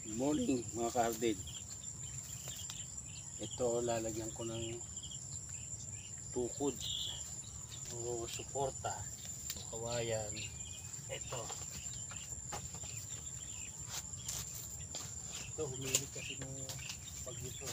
Good morning mga ka-hardid. Ito lalagyan ko ng tukod o suporta o kawayan. Ito humilig kasi ng pag ito.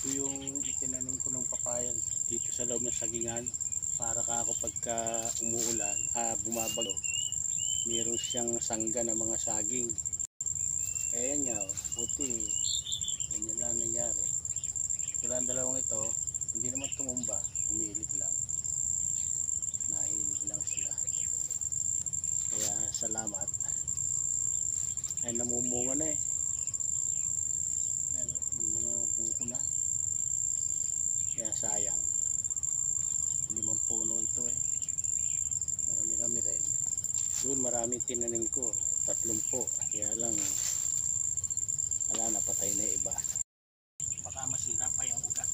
Ito yung itinanim ko ng papayan dito sa loob ng sagingan para kako pagka umuulan, bumabalo, meron siyang sangga ng mga saging. Ayan nga, buti ganyan lang nangyari. Ito lang dalawang ito, hindi naman tumumba, umilig lang, nahilig lang sila. Kaya salamat. Ay namumunga na eh. Ayan, yung mga buko na. Kaya sayang, 5 puno ito eh, marami rin. Doon maraming tinanim ko, 30, kaya lang wala na, patay na iba. Baka masira pa yung ugat,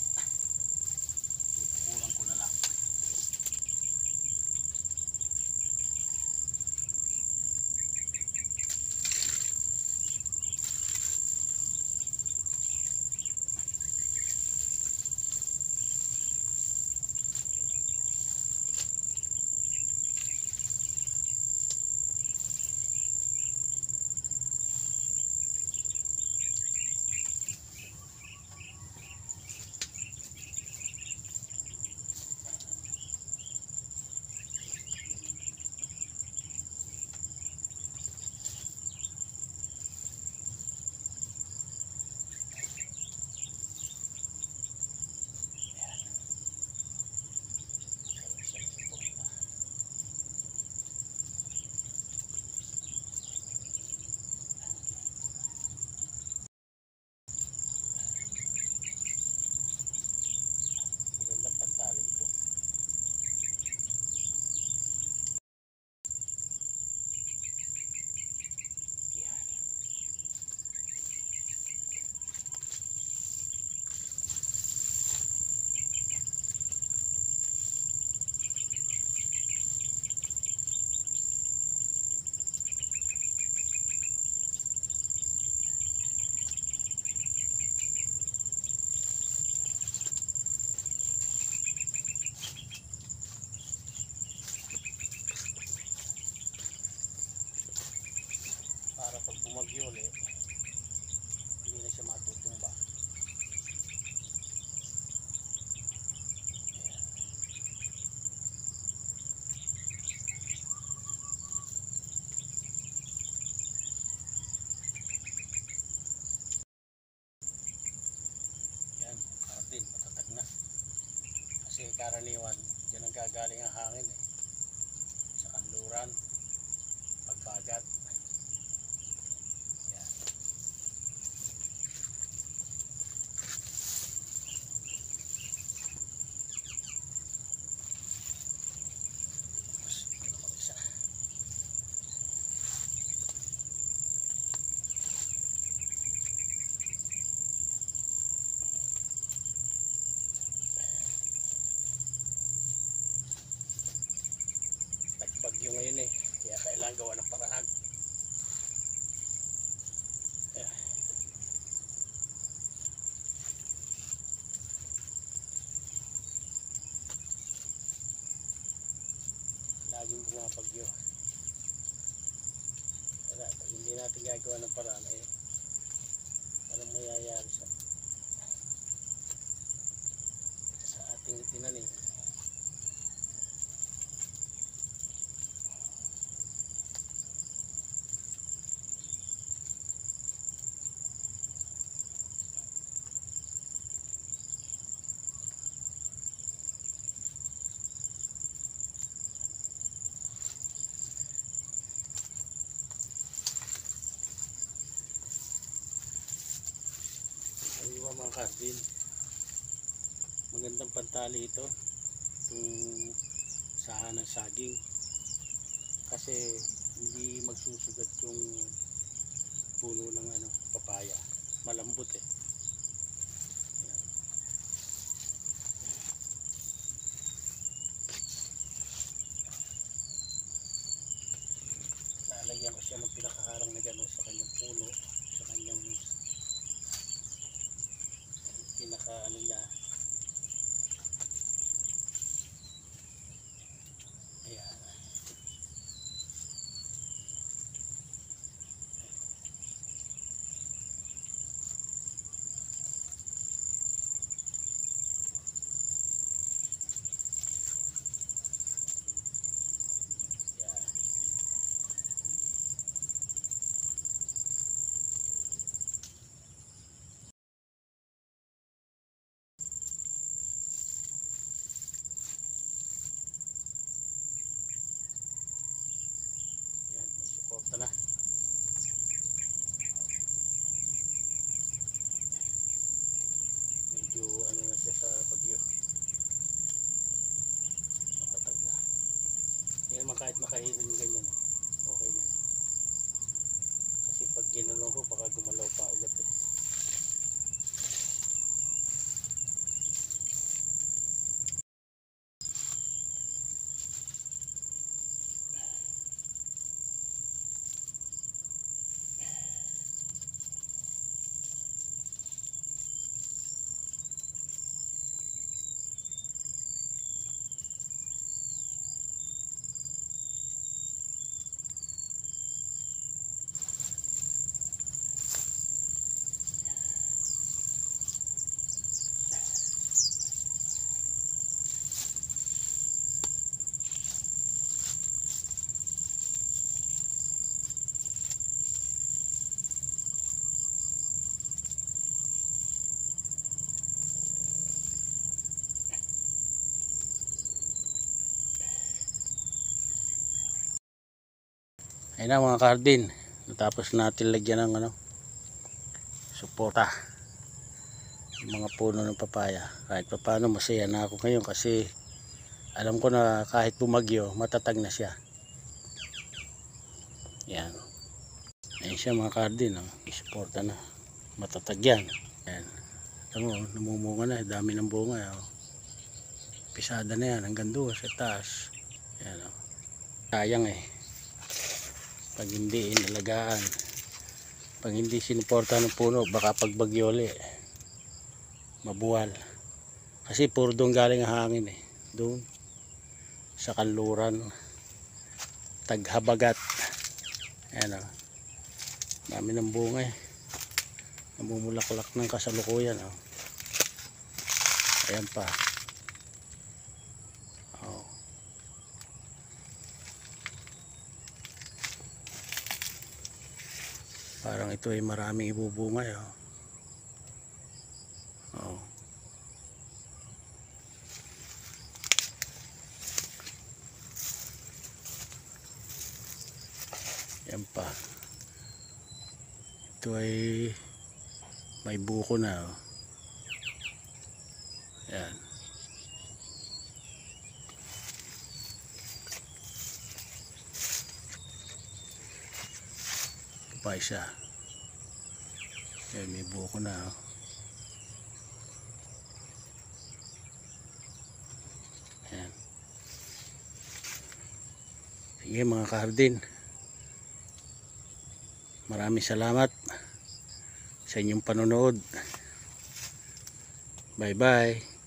kukurang ko na lang. Magandang pantali ito. Para pag bumagyo ulit, hindi na siya matutumba. Yan, din matatag na. Kasi karaniwan, dyan ang gagaling ang hangin eh. Sa kanluran, pagbagat. Bagyo ngayon eh, kaya kailangan gawa ng paraan. Laging bumabagyo. Kaya pag hindi natin gagawa ng paraan eh, walang mayayari sa ating tinanim. mga kardin, magandang pantali ito, itong sahan ng saging, kasi hindi magsusugat yung puno ng papaya, malambot eh. Ayan. Lalagyan ko siya ng pinakaharang na gano'n sa kanyang puno, sa kanyang pinaka niya. Ayan. Ayan. Ayan, may suporta na. Medyo na siya sa bagyo. Matatag na. Yan naman kahit makahiling ganyan. Okay na. Kasi pag ginanong ko baka gumalaw pa ulit eh. Ayun na mga kardin, natapos natin lagyan ng suporta yung mga puno ng papaya. Kahit paano masaya na ako ngayon kasi alam ko na kahit bumagyo matatag na siya. Yan. Ayun siya mga kardin, isuporta na, matatag yan. Yan. Alam mo, namumunga na, dami ng bunga. Pisada na yan hanggang doon sa taas. Yan. Sayang eh pag hindi inalagaan, pag hindi sinuporta ng puno, baka pag bagyoli mabuwal, kasi puro doon galing ang hangin eh, doon sa kanluran, Taghabagat. Ayan dami ng bunga eh, namumulaklak ng kasalukuyan ayan pa. Parang ito ay maraming ibubunga yan pa. Ito ay may buko na yan. Pa isa. Yan, may buko na yan. Sige mga kahardin, maraming salamat sa inyong panonood. Bye bye.